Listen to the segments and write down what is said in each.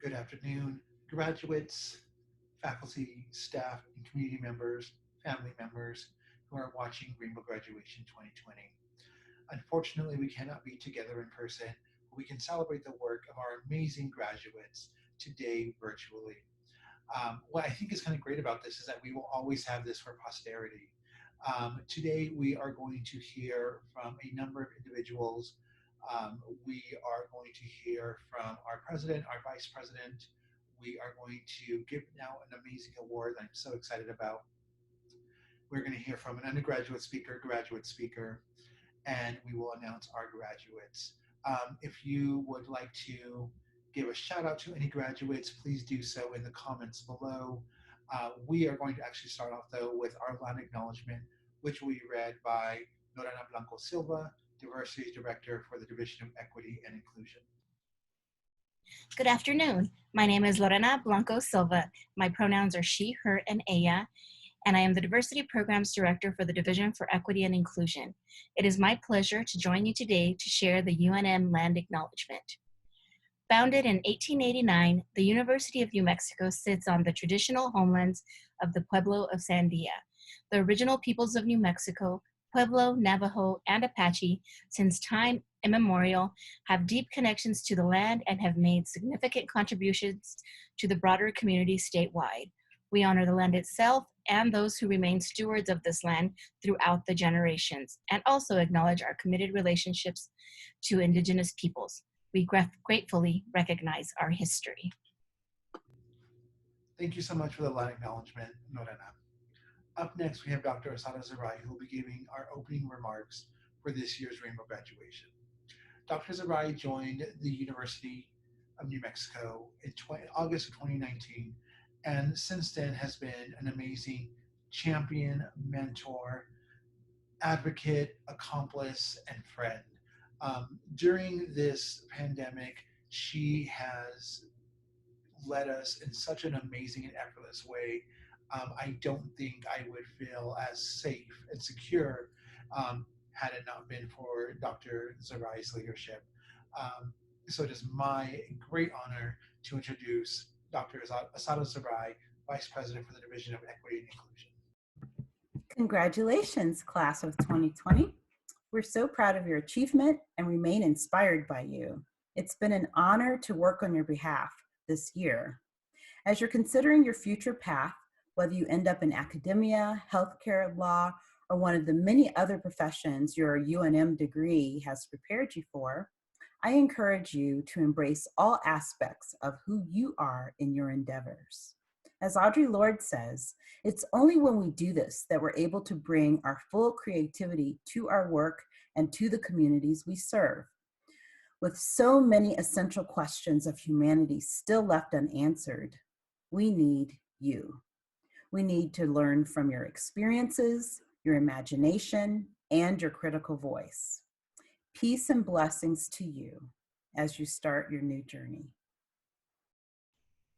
Good afternoon, graduates, faculty, staff, and community members, family members who are watching Rainbow Graduation 2020. Unfortunately, we cannot be together in person, but we can celebrate the work of our amazing graduates today virtually. What I think is kind of great about this is that we will always have this for posterity. Today, we are going to hear from a number of individuals. We are going to hear from our president, our vice president. We are going to give now an amazing award that I'm so excited about. We're going to hear from an undergraduate speaker, graduate speaker, and we will announce our graduates. If you would like to give a shout out to any graduates, please do so in the comments below. We are going to actually start off though with our land acknowledgement, which will be read by Lorena Blanco Silva, Diversity Director for the Division of Equity and Inclusion. Good afternoon. My name is Lorena Blanco Silva. My pronouns are she, her, and ella, and I am the Diversity Programs Director for the Division for Equity and Inclusion. It is my pleasure to join you today to share the UNM Land Acknowledgement. Founded in 1889, the University of New Mexico sits on the traditional homelands of the Pueblo of Sandia, the original peoples of New Mexico. Pueblo, Navajo, and Apache, since time immemorial, have deep connections to the land and have made significant contributions to the broader community statewide. We honor the land itself and those who remain stewards of this land throughout the generations, and also acknowledge our committed relationships to Indigenous peoples. We gratefully recognize our history. Thank you so much for the land acknowledgement, Lorena. Up next, we have Dr. Asada Zerai, who will be giving our opening remarks for this year's Rainbow graduation. Dr. Zerai joined the University of New Mexico in August of 2019, and since then has been an amazing champion, mentor, advocate, accomplice, and friend. During this pandemic, she has led us in such an amazing and effortless way. I don't think I would feel as safe and secure had it not been for Dr. Zarai's leadership. So it is my great honor to introduce Dr. Asada Zarai, Vice President for the Division of Equity and Inclusion. Congratulations, class of 2020. We're so proud of your achievement and remain inspired by you. It's been an honor to work on your behalf this year. As you're considering your future path, whether you end up in academia, healthcare, law, or one of the many other professions your UNM degree has prepared you for, I encourage you to embrace all aspects of who you are in your endeavors. As Audre Lorde says, it's only when we do this that we're able to bring our full creativity to our work and to the communities we serve. With so many essential questions of humanity still left unanswered, we need you. We need to learn from your experiences, your imagination, and your critical voice. Peace and blessings to you as you start your new journey.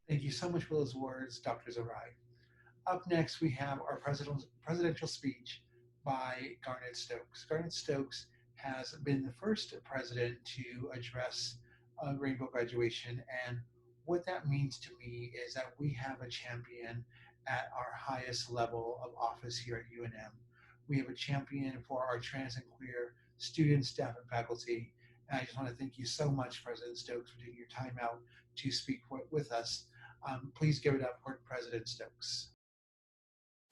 Thank you so much for those words, Dr. Zarai. Up next, we have our presidential speech by Garnet Stokes. Garnet Stokes has been the first president to address Rainbow graduation, and what that means to me is that we have a champion at our highest level of office here at UNM. We have a champion for our trans and queer students, staff, and faculty. And I just want to thank you so much, President Stokes, for taking your time out to speak with us. Please give it up for President Stokes.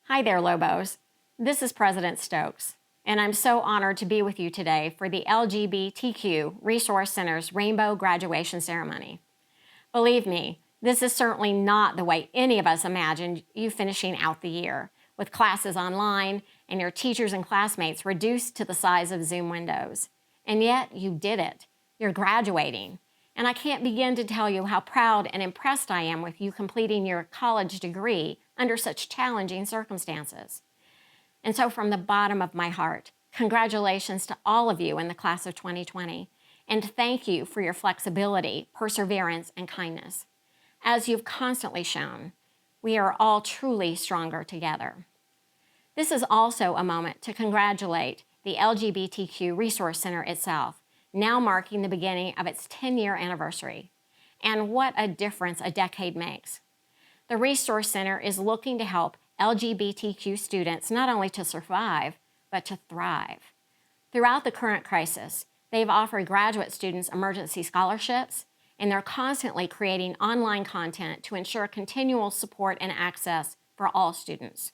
Hi there, Lobos. This is President Stokes, and I'm so honored to be with you today for the LGBTQ Resource Center's Rainbow Graduation Ceremony. Believe me, this is certainly not the way any of us imagined you finishing out the year, with classes online and your teachers and classmates reduced to the size of Zoom windows. And yet, you did it. You're graduating. And I can't begin to tell you how proud and impressed I am with you completing your college degree under such challenging circumstances. And so from the bottom of my heart, congratulations to all of you in the class of 2020, and thank you for your flexibility, perseverance, and kindness. As you've constantly shown, we are all truly stronger together. This is also a moment to congratulate the LGBTQ Resource Center itself, now marking the beginning of its 10-year anniversary. And what a difference a decade makes. The Resource Center is looking to help LGBTQ students not only to survive, but to thrive. Throughout the current crisis, they've offered graduate students emergency scholarships, and they're constantly creating online content to ensure continual support and access for all students.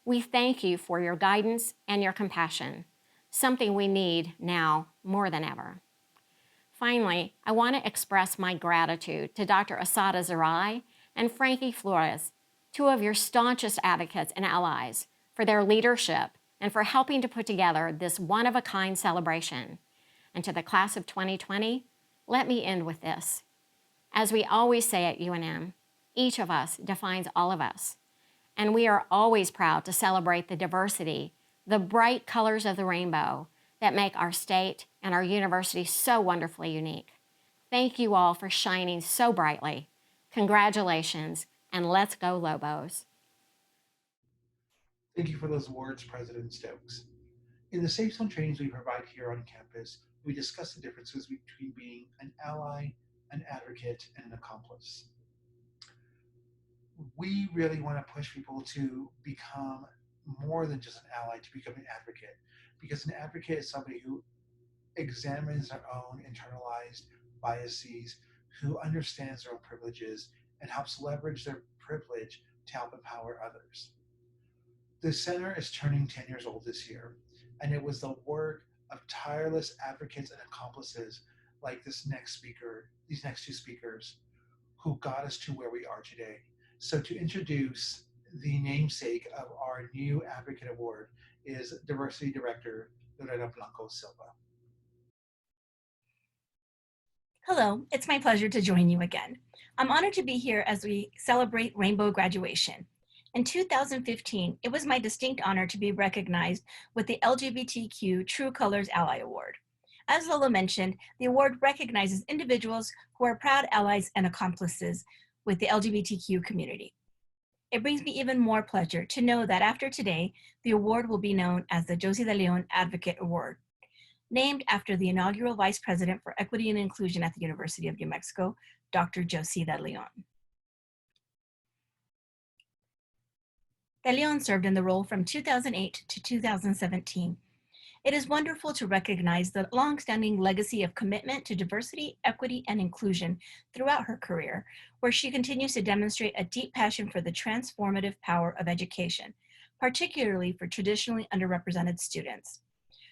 We thank you for your guidance and your compassion, something we need now more than ever. Finally, I want to express my gratitude to Dr. Asada Zerai and Frankie Flores, two of your staunchest advocates and allies, for their leadership and for helping to put together this one-of-a-kind celebration. And to the class of 2020, let me end with this. As we always say at UNM, each of us defines all of us. And we are always proud to celebrate the diversity, the bright colors of the rainbow that make our state and our university so wonderfully unique. Thank you all for shining so brightly. Congratulations, and let's go Lobos. Thank you for those words, President Stokes. In the Safe Zone trainings we provide here on campus, we discuss the differences between being an ally, an advocate, and an accomplice. We really want to push people to become more than just an ally, to become an advocate, because an advocate is somebody who examines their own internalized biases, who understands their own privileges, and helps leverage their privilege to help empower others. The center is turning 10 years old this year, and it was the work of tireless advocates and accomplices like these next two speakers, who got us to where we are today. So to introduce the namesake of our new Advocate Award is Diversity Director Lorena Blanco Silva. Hello, it's my pleasure to join you again. I'm honored to be here as we celebrate Rainbow Graduation. In 2015, it was my distinct honor to be recognized with the LGBTQ True Colors Ally Award. As Lola mentioned, the award recognizes individuals who are proud allies and accomplices with the LGBTQ community. It brings me even more pleasure to know that after today, the award will be known as the Josie de Leon Advocate Award, named after the inaugural Vice President for Equity and Inclusion at the University of New Mexico, Dr. Josie de Leon. De Leon served in the role from 2008 to 2017. It is wonderful to recognize the long-standing legacy of commitment to diversity, equity, and inclusion throughout her career, where she continues to demonstrate a deep passion for the transformative power of education, particularly for traditionally underrepresented students.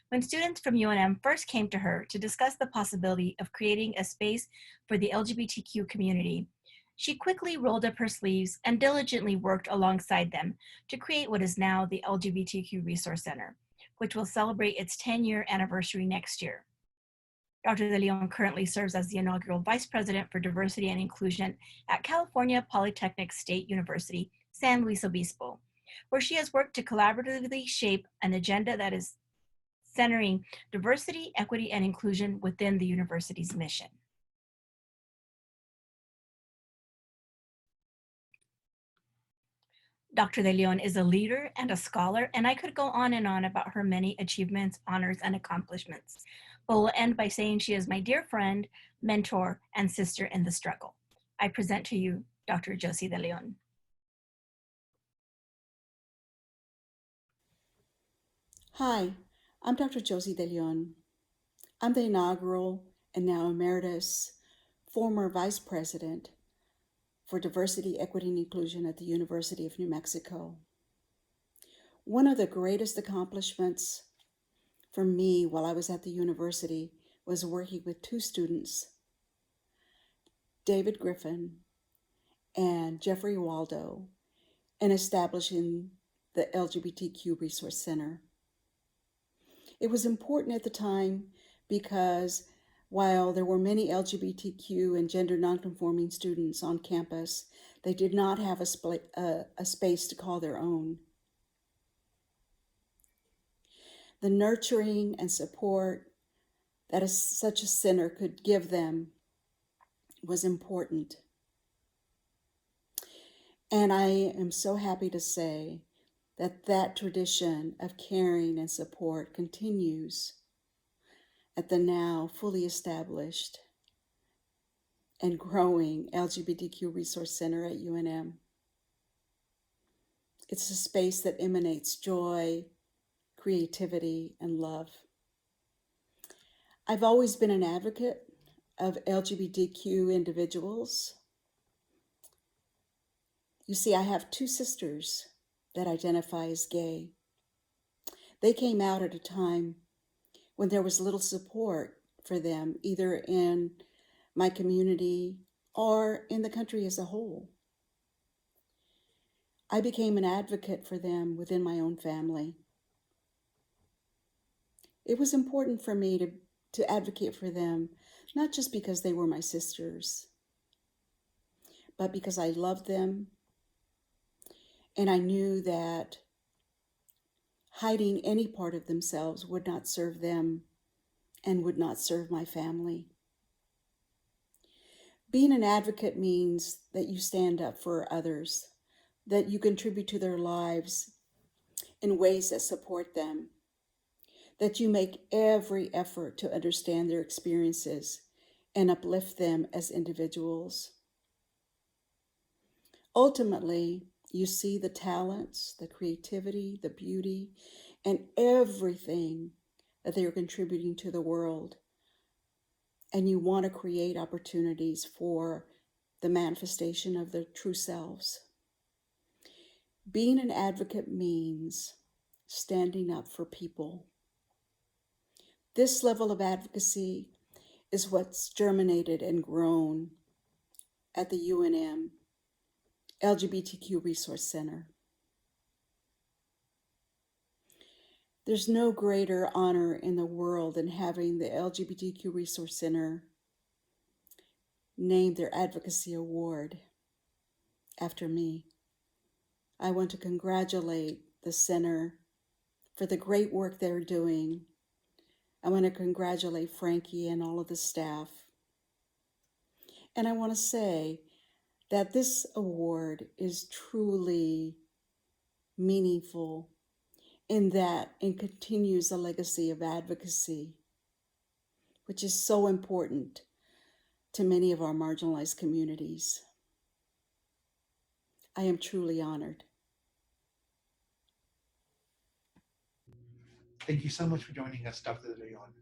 When students from UNM first came to her to discuss the possibility of creating a space for the LGBTQ community, she quickly rolled up her sleeves and diligently worked alongside them to create what is now the LGBTQ Resource Center, which will celebrate its 10-year anniversary next year. Dr. De Leon currently serves as the inaugural Vice President for Diversity and Inclusion at California Polytechnic State University, San Luis Obispo, where she has worked to collaboratively shape an agenda that is centering diversity, equity, and inclusion within the university's mission. Dr. De Leon is a leader and a scholar, and I could go on and on about her many achievements, honors, and accomplishments, but will end by saying she is my dear friend, mentor, and sister in the struggle. I present to you Dr. Josie de Leon. Hi, I'm Dr. Josie de Leon. I'm the inaugural and now emeritus former Vice President for Diversity, Equity, and Inclusion at the University of New Mexico. One of the greatest accomplishments for me while I was at the university was working with two students, David Griffin and Jeffrey Waldo, in establishing the LGBTQ Resource Center. It was important at the time because while there were many LGBTQ and gender nonconforming students on campus, they did not have a space to call their own. The nurturing and support that such a center could give them was important. And I am so happy to say that that tradition of caring and support continues at the now fully established and growing LGBTQ Resource Center at UNM. It's a space that emanates joy, creativity, and love. I've always been an advocate of LGBTQ individuals. You see, I have two sisters that identify as gay. They came out at a time when there was little support for them, either in my community or in the country as a whole. I became an advocate for them within my own family. It was important for me to advocate for them, not just because they were my sisters, but because I loved them and I knew that hiding any part of themselves would not serve them and would not serve my family. Being an advocate means that you stand up for others, that you contribute to their lives in ways that support them, that you make every effort to understand their experiences and uplift them as individuals. Ultimately, you see the talents, the creativity, the beauty, and everything that they are contributing to the world. And you want to create opportunities for the manifestation of their true selves. Being an advocate means standing up for people. This level of advocacy is what's germinated and grown at the UNM LGBTQ Resource Center. There's no greater honor in the world than having the LGBTQ Resource Center name their advocacy award after me. I want to congratulate the center for the great work they're doing. I want to congratulate Frankie and all of the staff. And I want to say that this award is truly meaningful in that it continues a legacy of advocacy, which is so important to many of our marginalized communities. I am truly honored. Thank you so much for joining us, Dr. De Leon.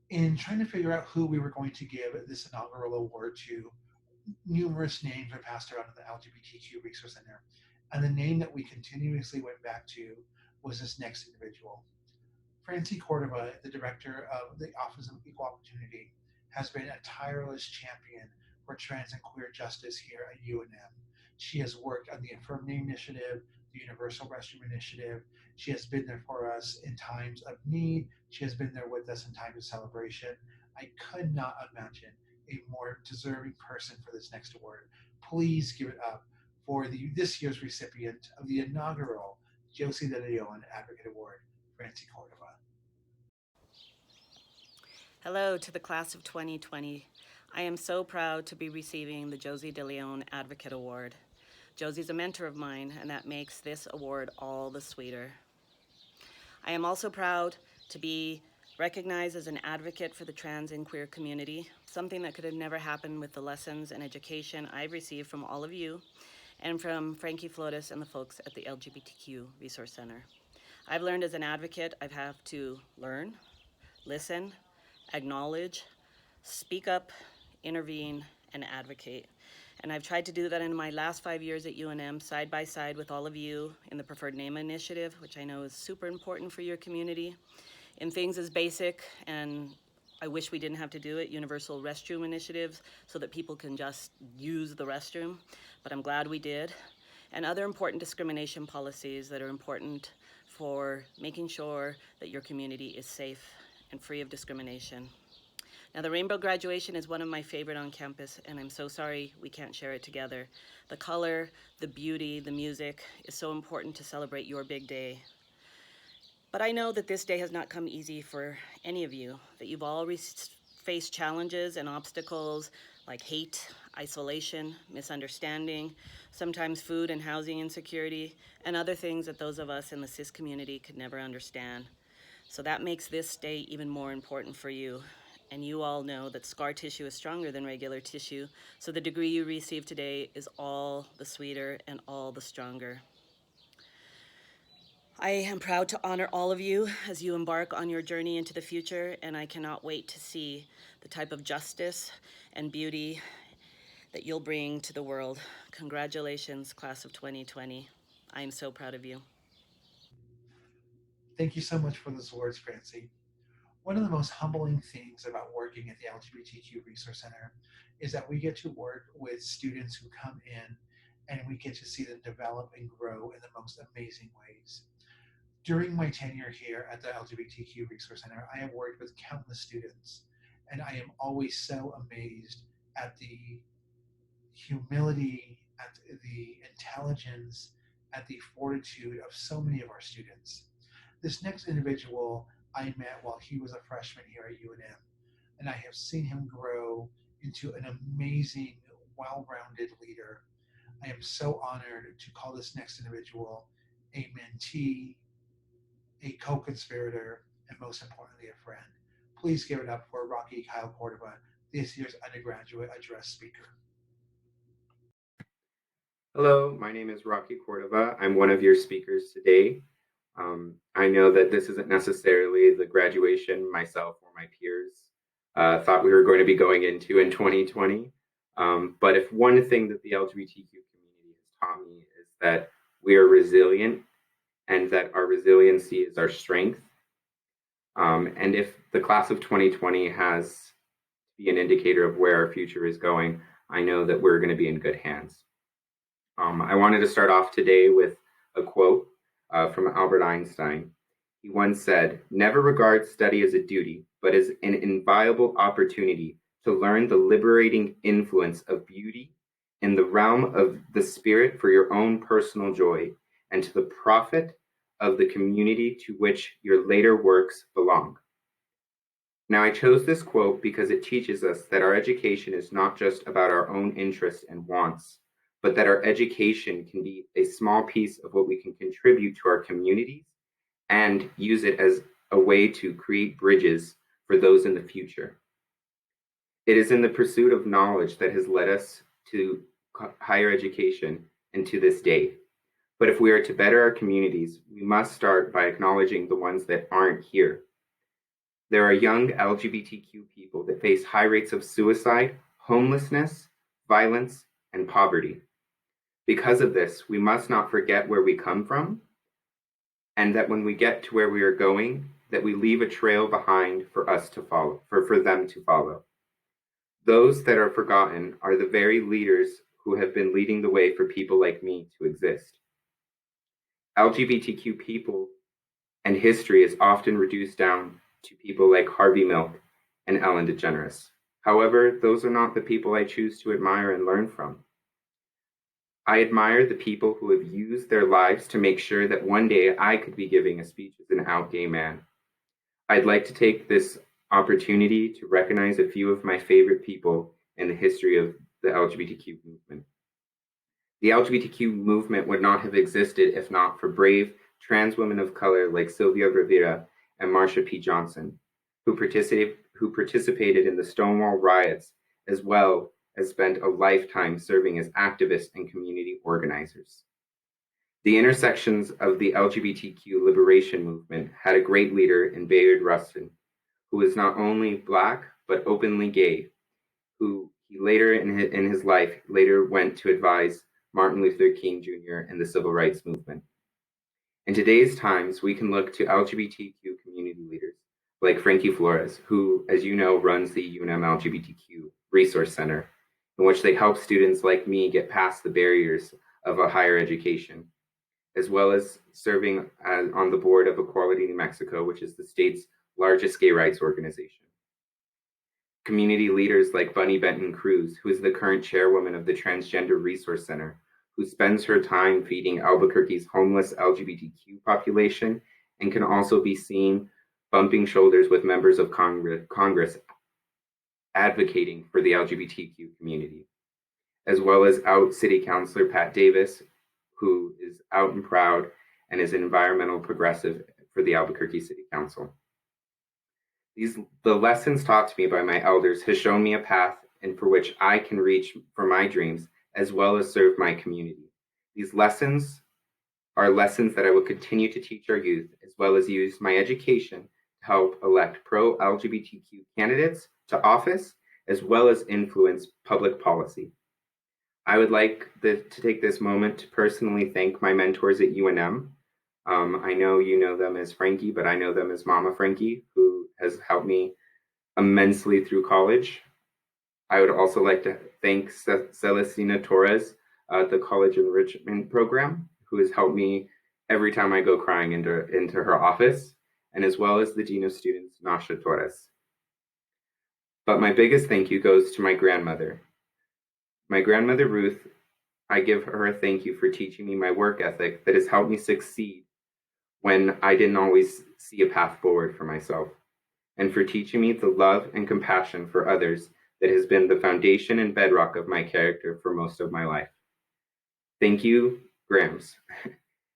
In trying to figure out who we were going to give this inaugural award to, numerous names were passed around in the LGBTQ Resource Center, and the name that we continuously went back to was this next individual. Francie Cordova, the director of the Office of Equal Opportunity, has been a tireless champion for trans and queer justice here at UNM. She has worked on the Affirm Name Initiative, the Universal Restroom Initiative. She has been there for us in times of need. She has been there with us in times of celebration. I could not imagine a more deserving person for this next award. Please give it up for this year's recipient of the inaugural Josie De Leon Advocate Award, Francie Cordova. Hello to the class of 2020. I am so proud to be receiving the Josie De Leon Advocate Award. Josie's a mentor of mine, and that makes this award all the sweeter. I am also proud to be recognized as an advocate for the trans and queer community, something that could have never happened with the lessons and education I've received from all of you and from Frankie Flores and the folks at the LGBTQ Resource Center. I've learned as an advocate, I have to learn, listen, acknowledge, speak up, intervene, and advocate. And I've tried to do that in my last 5 years at UNM, side by side with all of you in the Preferred Name Initiative, which I know is super important for your community, in things as basic, and I wish we didn't have to do it, universal restroom initiatives, so that people can just use the restroom, but I'm glad we did. And other important discrimination policies that are important for making sure that your community is safe and free of discrimination. Now, the rainbow graduation is one of my favorite on campus, and I'm so sorry we can't share it together. The color, the beauty, the music is so important to celebrate your big day. But I know that this day has not come easy for any of you, that you've all faced challenges and obstacles like hate, isolation, misunderstanding, sometimes food and housing insecurity, and other things that those of us in the cis community could never understand. So that makes this day even more important for you. And you all know that scar tissue is stronger than regular tissue, so the degree you receive today is all the sweeter and all the stronger. I am proud to honor all of you as you embark on your journey into the future, and I cannot wait to see the type of justice and beauty that you'll bring to the world. Congratulations, class of 2020. I am so proud of you. Thank you so much for those words, Francie. One of the most humbling things about working at the LGBTQ Resource Center is that we get to work with students who come in and we get to see them develop and grow in the most amazing ways. During my tenure here at the LGBTQ Resource Center, I have worked with countless students, and I am always so amazed at the humility, at the intelligence, at the fortitude of so many of our students. This next individual I met while he was a freshman here at UNM, and I have seen him grow into an amazing, well rounded leader. I am so honored to call this next individual a mentee, a co conspirator, and most importantly, a friend. Please give it up for Rocky Kyle Cordova, this year's undergraduate address speaker. Hello, my name is Rocky Cordova. I'm one of your speakers today. I know that this isn't necessarily the graduation myself or my peers thought we were going to be going into in 2020. But if one thing that the LGBTQ community has taught me is that we are resilient and that our resiliency is our strength. And if the class of 2020 has to be an indicator of where our future is going, I know that we're going to be in good hands. I wanted to start off today with a quote from Albert Einstein. He once said, "Never regard study as a duty, but as an inviolable opportunity to learn the liberating influence of beauty in the realm of the spirit for your own personal joy and to the profit of the community to which your later works belong." Now, I chose this quote because it teaches us that our education is not just about our own interests and wants, but that our education can be a small piece of what we can contribute to our communities and use it as a way to create bridges for those in the future. It is in the pursuit of knowledge that has led us to higher education and to this day. But if we are to better our communities, we must start by acknowledging the ones that aren't here. There are young LGBTQ people that face high rates of suicide, homelessness, violence, and poverty. Because of this, we must not forget where we come from, and that when we get to where we are going, that we leave a trail behind for us to follow, for them to follow. Those that are forgotten are the very leaders who have been leading the way for people like me to exist. LGBTQ people and history is often reduced down to people like Harvey Milk and Ellen DeGeneres. However, those are not the people I choose to admire and learn from. I admire the people who have used their lives to make sure that one day I could be giving a speech as an out gay man. I'd like to take this opportunity to recognize a few of my favorite people in the history of the LGBTQ movement. The LGBTQ movement would not have existed if not for brave trans women of color like Sylvia Rivera and Marsha P. Johnson, who participated in the Stonewall riots, as well as spent a lifetime serving as activists and community organizers. The intersections of the LGBTQ liberation movement had a great leader in Bayard Rustin, who was not only Black, but openly gay, who he later in his life later went to advise Martin Luther King Jr. in the Civil Rights Movement. In today's times, we can look to LGBTQ community leaders like Frankie Flores, who, as you know, runs the UNM LGBTQ Resource Center, in which they help students like me get past the barriers of a higher education, as well as serving on the board of Equality New Mexico, which is the state's largest gay rights organization. Community leaders like Bunny Benton Cruz, who is the current chairwoman of the Transgender Resource Center, who spends her time feeding Albuquerque's homeless LGBTQ population and can also be seen bumping shoulders with members of Congress advocating for the LGBTQ community, as well as out City Councilor Pat Davis, who is out and proud and is an environmental progressive for the Albuquerque City Council. The lessons taught to me by my elders has shown me a path and for which I can reach for my dreams as well as serve my community. These lessons are lessons that I will continue to teach our youth as well as use my education to help elect pro-LGBTQ candidates to office as well as influence public policy. I would like to take this moment to personally thank my mentors at UNM. I know you know them as Frankie, but I know them as Mama Frankie, who has helped me immensely through college. I would also like to thank Celestina Torres at the College Enrichment Program, who has helped me every time I go crying into her office, and as well as the Dean of Students, Nasha Torres. But my biggest thank you goes to my grandmother. My grandmother Ruth, I give her a thank you for teaching me my work ethic that has helped me succeed when I didn't always see a path forward for myself, and for teaching me the love and compassion for others that has been the foundation and bedrock of my character for most of my life. Thank you, Grams,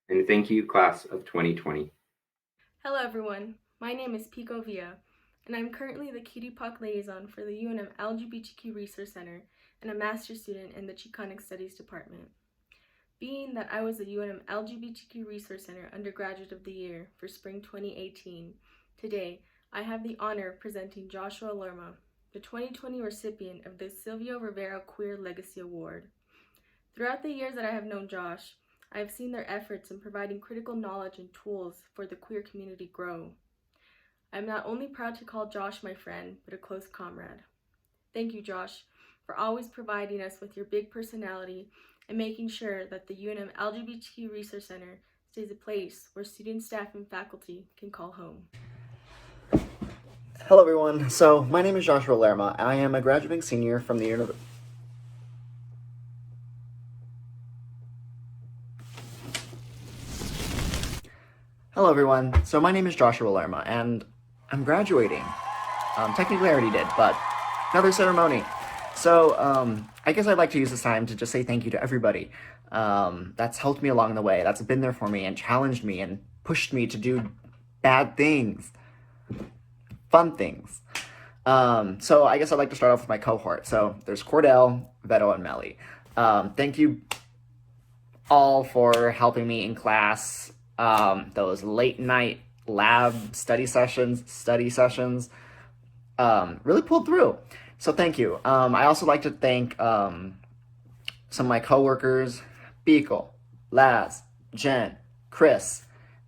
and thank you, class of 2020. Hello everyone, my name is Pico Villa, and I'm currently the Cutie Puck Liaison for the UNM LGBTQ Resource Center and a master's student in the Chicanic Studies Department. Being that I was the UNM LGBTQ Resource Center Undergraduate of the Year for Spring 2018, today I have the honor of presenting Joshua Lerma, the 2020 recipient of the Silvio Rivera Queer Legacy Award. Throughout the years that I have known Josh, I have seen their efforts in providing critical knowledge and tools for the queer community grow. I am not only proud to call Josh my friend, but a close comrade. Thank you, Josh, for always providing us with your big personality and making sure that the UNM LGBTQ Resource Center stays a place where students, staff, and faculty can call home. Hello everyone, so my name is Joshua Lerma. I am a graduating senior from the University. Hello everyone, so my name is Joshua Lerma and I'm graduating. Technically I already did, but another ceremony. So I guess I'd like to use this time to just say thank you to everybody that's helped me along the way, that's been there for me and challenged me and pushed me to do bad things, fun things. So I guess I'd like to start off with my cohort. So there's Cordell, Veto, and Melly. Thank you all for helping me in class. Those late night lab study sessions really pulled through. So thank you. I also like to thank some of my coworkers, Beagle, Laz, Jen, Chris,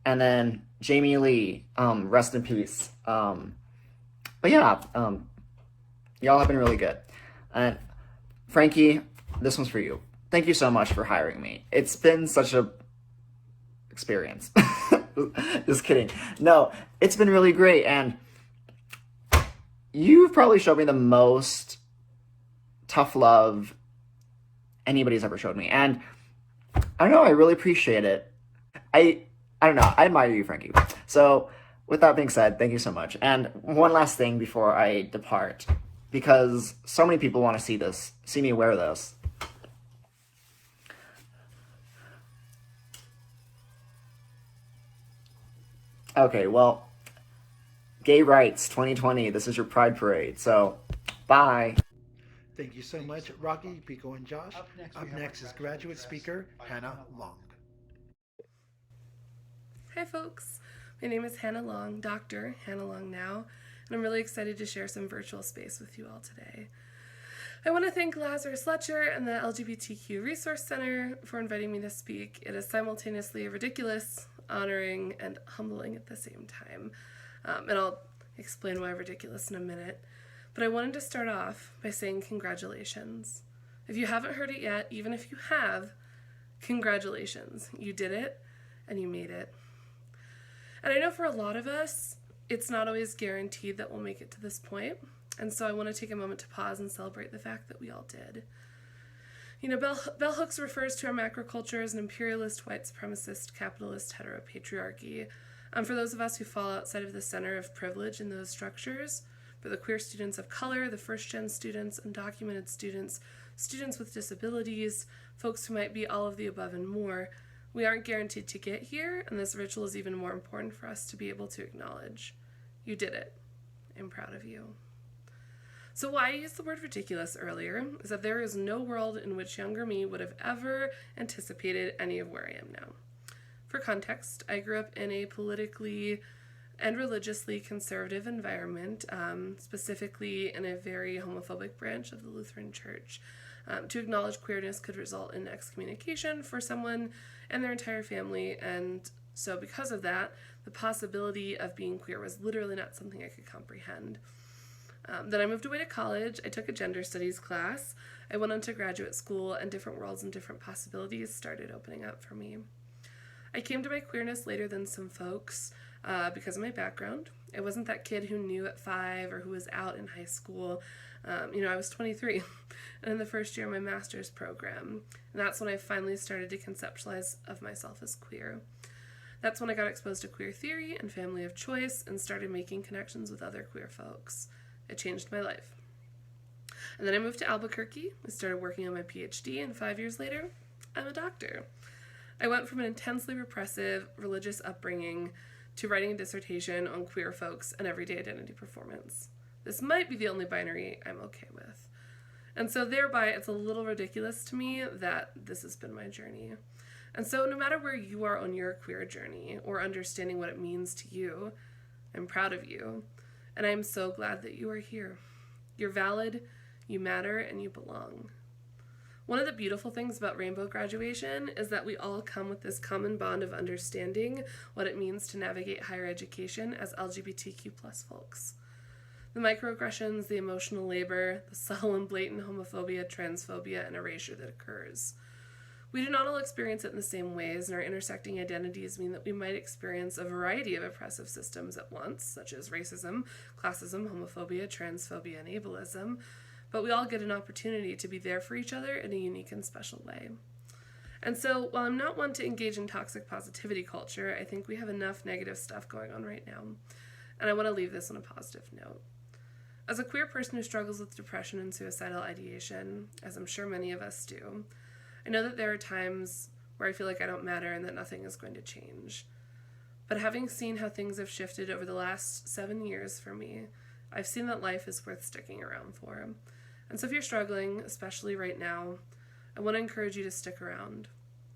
and then Jamie Lee, rest in peace. But yeah, y'all have been really good. And Frankie, this one's for you. Thank you so much for hiring me. It's been such a experience. Just kidding. No, it's been really great, and you've probably showed me the most tough love anybody's ever showed me, and I don't know, I really appreciate it. I don't know, I admire you, Frankie. So with that being said, thank you so much. And one last thing before I depart, because so many people want to see me wear this. Okay, well, Gay Rights 2020, this is your Pride Parade, so bye. Thank you so much, Rocky, Pico, and Josh. Up next is graduate speaker Hannah Long. Hi folks, my name is Hannah Long, Dr. Hannah Long now, and I'm really excited to share some virtual space with you all today. I want to thank Lazarus Letcher and the LGBTQ Resource Center for inviting me to speak. It is simultaneously ridiculous, honoring, and humbling at the same time. And I'll explain why ridiculous in a minute. But I wanted to start off by saying congratulations. If you haven't heard it yet, even if you have, congratulations. You did it, and you made it. And I know for a lot of us, it's not always guaranteed that we'll make it to this point. And so I want to take a moment to pause and celebrate the fact that we all did. You know, Bell Hooks refers to our macroculture as an imperialist, white supremacist, capitalist heteropatriarchy. For those of us who fall outside of the center of privilege in those structures, for the queer students of color, the first-gen students, undocumented students, students with disabilities, folks who might be all of the above and more, we aren't guaranteed to get here, and this ritual is even more important for us to be able to acknowledge. You did it, I'm proud of you. So why I used the word ridiculous earlier is that there is no world in which younger me would have ever anticipated any of where I am now. For context, I grew up in a politically and religiously conservative environment, specifically in a very homophobic branch of the Lutheran Church. To acknowledge queerness could result in excommunication for someone and their entire family, and so because of that, the possibility of being queer was literally not something I could comprehend. Then I moved away to college. I took a gender studies class. I went on to graduate school, and different worlds and different possibilities started opening up for me. I came to my queerness later than some folks because of my background. I wasn't that kid who knew at 5 or who was out in high school. I was 23 and in the first year of my master's program. And that's when I finally started to conceptualize of myself as queer. That's when I got exposed to queer theory and family of choice and started making connections with other queer folks. It changed my life. And then I moved to Albuquerque. I started working on my PhD, and 5 years later, I'm a doctor. I went from an intensely repressive religious upbringing to writing a dissertation on queer folks and everyday identity performance. This might be the only binary I'm okay with. And so thereby, it's a little ridiculous to me that this has been my journey. And so no matter where you are on your queer journey or understanding what it means to you, I'm proud of you. And I'm so glad that you are here. You're valid, you matter, and you belong. One of the beautiful things about Rainbow Graduation is that we all come with this common bond of understanding what it means to navigate higher education as LGBTQ plus folks. The microaggressions, the emotional labor, the subtle and blatant homophobia, transphobia, and erasure that occurs. We do not all experience it in the same ways, and our intersecting identities mean that we might experience a variety of oppressive systems at once, such as racism, classism, homophobia, transphobia, and ableism, but we all get an opportunity to be there for each other in a unique and special way. And so, while I'm not one to engage in toxic positivity culture, I think we have enough negative stuff going on right now, and I want to leave this on a positive note. As a queer person who struggles with depression and suicidal ideation, as I'm sure many of us do, I know that there are times where I feel like I don't matter and that nothing is going to change. But having seen how things have shifted over the last 7 years for me, I've seen that life is worth sticking around for. And so if you're struggling, especially right now, I want to encourage you to stick around,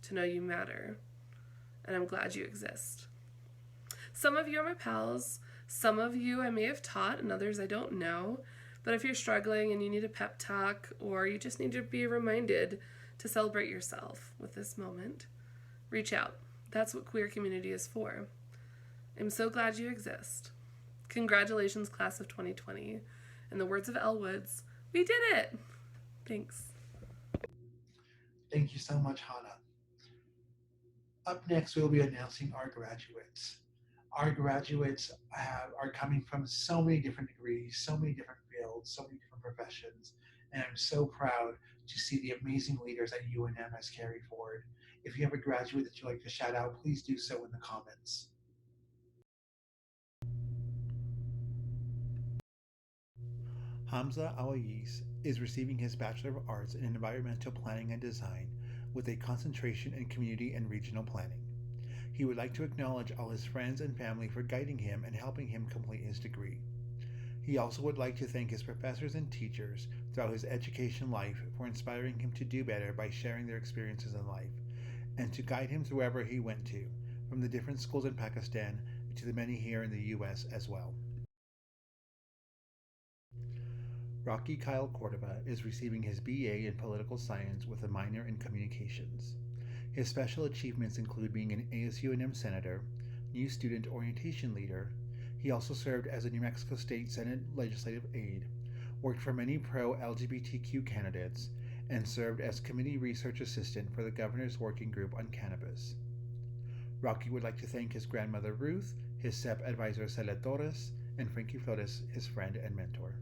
to know you matter, and I'm glad you exist. Some of you are my pals, some of you I may have taught, and others I don't know, but if you're struggling and you need a pep talk, or you just need to be reminded to celebrate yourself with this moment, reach out. That's what queer community is for. I'm so glad you exist. Congratulations, class of 2020. In the words of Elle Woods, we did it! Thanks. Thank you so much, Hannah. Up next, we'll be announcing our graduates. Our graduates are coming from so many different degrees, so many different fields, so many different professions, and I'm so proud to see the amazing leaders that UNM has carried forward. If you have a graduate that you'd like to shout out, please do so in the comments. Hamza Awais is receiving his Bachelor of Arts in Environmental Planning and Design with a concentration in Community and Regional Planning. He would like to acknowledge all his friends and family for guiding him and helping him complete his degree. He also would like to thank his professors and teachers throughout his education life for inspiring him to do better by sharing their experiences in life, and to guide him wherever he went to, from the different schools in Pakistan to the many here in the US as well. Rocky Kyle Cordova is receiving his BA in Political Science with a minor in Communications. His special achievements include being an ASUNM Senator, New Student Orientation Leader. He also served as a New Mexico State Senate Legislative Aide, worked for many pro-LGBTQ candidates, and served as Committee Research Assistant for the Governor's Working Group on Cannabis. Rocky would like to thank his grandmother Ruth, his SEP advisor Celia Torres, and Frankie Flores, his friend and mentor.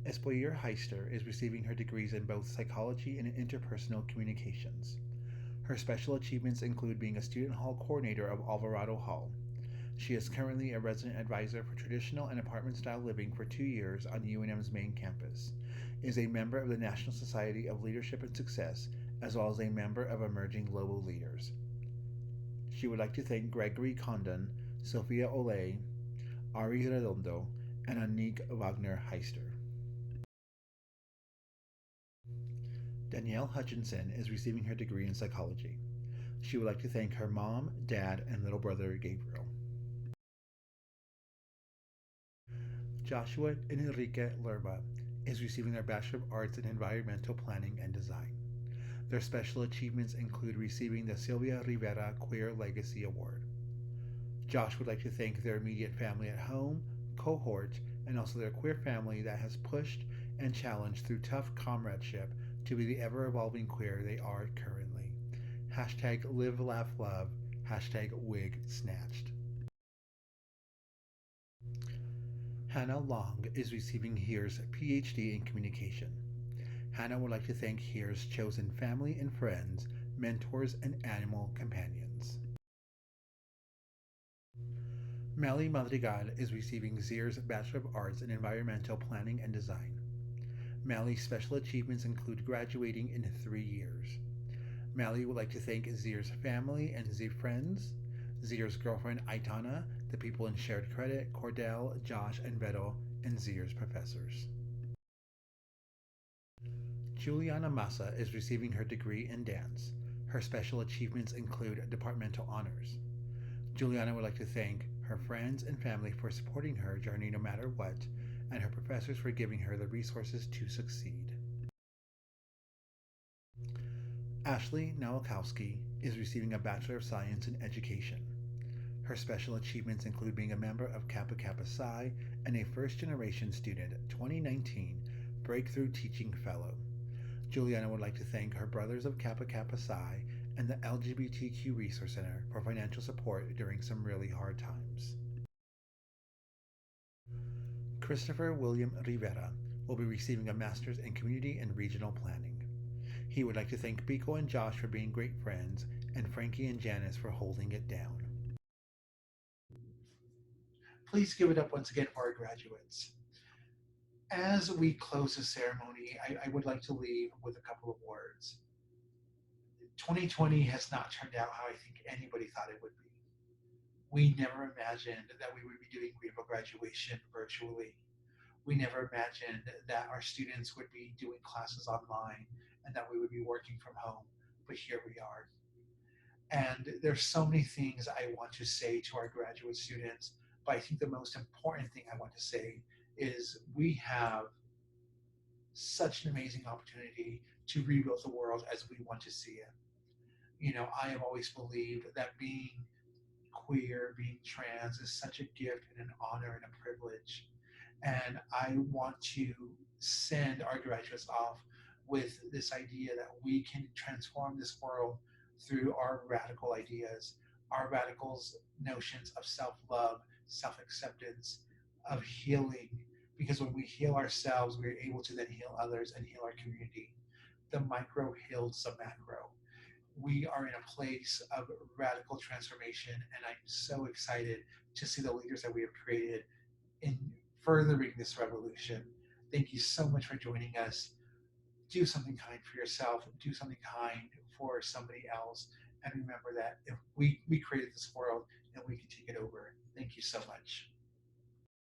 Espoir Heister is receiving her degrees in both psychology and interpersonal communications. Her special achievements include being a student hall coordinator of Alvarado Hall. She is currently a resident advisor for traditional and apartment-style living for 2 years on UNM's main campus, is a member of the National Society of Leadership and Success, as well as a member of Emerging Global Leaders. She would like to thank Gregory Condon, Sofia Olay, Ari Redondo, and Anik Wagner Heister. Danielle Hutchinson is receiving her degree in psychology. She would like to thank her mom, dad, and little brother Gabriel. Joshua and Enrique Lerba is receiving their Bachelor of Arts in Environmental Planning and Design. Their special achievements include receiving the Sylvia Rivera Queer Legacy Award. Josh would like to thank their immediate family at home, cohort, and also their queer family that has pushed and challenged through tough comradeship to be the ever-evolving queer they are currently. Hashtag live, laugh, love. Hashtag wig snatched. Hannah Long is receiving HERE's PhD in Communication. Hannah would like to thank HERE's chosen family and friends, mentors, and animal companions. Melly Madrigal is receiving ZEER's Bachelor of Arts in Environmental Planning and Design. Melly's special achievements include graduating in 3 years. Melly would like to thank ZEER's family and ZEER friends, ZEER's girlfriend Aitana, the people in Shared Credit, Cordell, Josh, and Beto, and ZEER's professors. Juliana Massa is receiving her degree in dance. Her special achievements include departmental honors. Juliana would like to thank her friends and family for supporting her journey no matter what, and her professors for giving her the resources to succeed. Ashley Nowakowski is receiving a Bachelor of Science in Education. Her special achievements include being a member of Kappa Kappa Psi and a first-generation student 2019 Breakthrough Teaching Fellow. Juliana would like to thank her brothers of Kappa Kappa Psi and the LGBTQ Resource Center for financial support during some really hard times. Christopher William Rivera will be receiving a Master's in Community and Regional Planning. He would like to thank Pico and Josh for being great friends and Frankie and Janice for holding it down. Please give it up once again for our graduates. As we close the ceremony, I would like to leave with a couple of words. 2020 has not turned out how I think anybody thought it would be. We never imagined that we would be doing Rainbow graduation virtually. We never imagined that our students would be doing classes online and that we would be working from home, but here we are. And there's so many things I want to say to our graduate students, but I think the most important thing I want to say is we have such an amazing opportunity to rebuild the world as we want to see it. You know, I have always believed that being queer, being trans is such a gift and an honor and a privilege. And I want to send our graduates off with this idea that we can transform this world through our radical ideas, our radicals notions of self-love, self-acceptance, of healing. Because when we heal ourselves, we're able to then heal others and heal our community. The micro heals the macro. We are in a place of radical transformation, and I'm so excited to see the leaders that we have created in furthering this revolution. Thank you so much for joining us. Do something kind for yourself, do something kind for somebody else, and remember that if we created this world and we can take it over. Thank you so much.